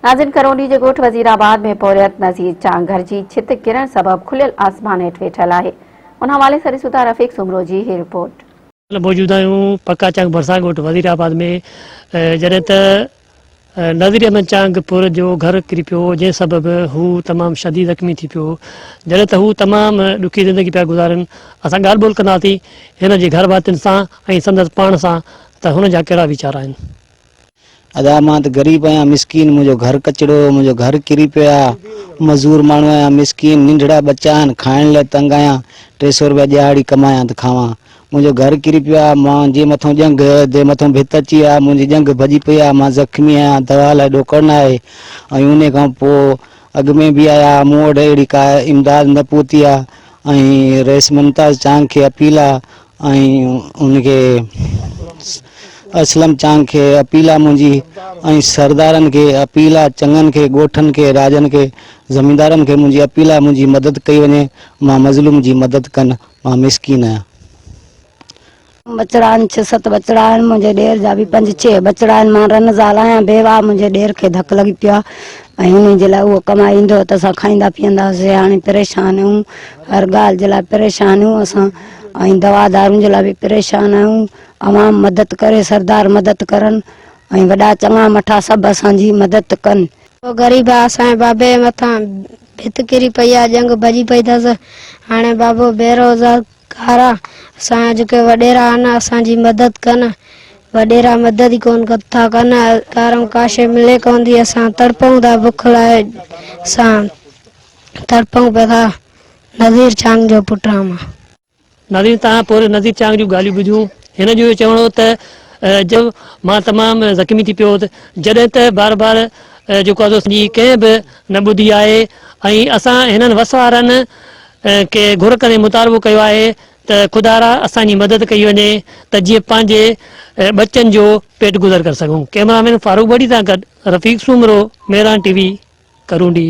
नाज़िन करोंडी जे ॻोठ वज़ीराबाद में पौरियत नज़ीर चांग घर जी छित किरण सबब खुलियल आसमान हेठि वेठल आहे। उन हवाले सां ॾिसूं था रफ़ीक सुमरो जी ही रिपोर्ट। मौजूद आहियूं पक्का चांग भरसा ॻोठ वज़ीराबाद में, जॾहिं त नज़ीर अहमद चांग पुर जो घर किरी पियो, जंहिं सबबि हू तमामु शदीद ज़ख़्मी थी पियो। जॾहिं त हू तमामु ॾुखी ज़िंदगी पिया गुज़ारनि। असां ॻाल्हि ॿोल कंदासीं हिन जे घर भातियुनि सां ऐं संदसि पाण सां त हुन जा कहिड़ा वीचार आहिनि। अदा मां त ग़रीब आहियां, मिसकीन, मुंहिंजो घर कचड़ो, मुंहिंजो घर किरी पियो आहे। मज़दूर माण्हू आहियां, मिसकीन, नंढड़ा बच्चा आहिनि, खाइण लाइ तंग आहियां। 300 रुपया ॾियाड़ी कमायां त खावां। मुंहिंजो घर किरी पियो आहे, मुंहिंजे मथां जंग, जे मथां भित अची आहे, मुंहिंजी जंग भॼी पई आहे, मां ज़ख़्मी आहियां, दवा लाइ ॾोकड़ न आहे। ऐं उन खां पोइ अॻु में बि आया, मूं वटि अहिड़ी का इमदाद न पहुती आहे। ऐं रईस मुमताज़ चांग खे अपील आहे ऐं उनखे असलम चांग खे अपील आहे मुंहिंजी, ऐं सरदारनि खे अपील आहे, चङनि खे, ॻोठनि खे, राजनि खे, ज़मींदारनि खे मुंहिंजी अपील आहे, मुंहिंजी मदद कई वञे। मां मज़लूम जी मदद कनि, मां मिसकीन आहियां। बचड़ा 6-7 बचड़ा आहिनि, मुंहिंजे ॾेर जा बि 5-6 बचड़ा आहिनि। मां रनज़ाल आहियां, बेवा। मुंहिंजे ॾेर खे धकु लॻी पियो आहे ऐं उन जे लाइ उहो कमाई ईंदो त असां खाईंदा पीअंदासीं। हाणे परेशान आहियूं, हर ॻाल्हि जे लाइ परेशान आहियूं असां, ऐं दवा दारुनि जे लाइ बि परेशान आहियूं। अवाम मदद करे, सरदार मदद करनि ऐं वॾा चङा मठा सभु असांजी मदद कनि। ग़रीब आहे, असांजे बाबे मथां भित किरी पई आहे, जंग भॼी पई अथसि। हाणे बाबो बेरोज़गार आहे। असांजा जेके वॾेरा आहिनि असांजी मदद कनि, वॾेरा मदद ई कोन था कनि। कारम काशे मिले कोन थी, असां तड़पूं था बुख लाइ, असां तड़पूं पिया था। नज़ीर चांग जो पुटु आहियां मां। नाज़ीर तव्हां पोइ नज़ीर चांग जूं ॻाल्हियूं ॿुधियूं। हिन जो चवणो त जब मां तमामु ज़ख़्मी थी पियो, जॾहिं त बार बार जेको आहे कंहिं बि न ॿुधी आहे। ऐं असां हिननि वसवारनि के घुर करे मुतालबो कयो आहे त ख़ुदारा असांजी मदद कई वञे त जीअं पंहिंजे बचनि जो पेट गुज़र करे सघूं। कैमरामैन फारूक बड़ी सां गॾु रफ़ीक सुमरो, मेहरान टीवी, करोंडी।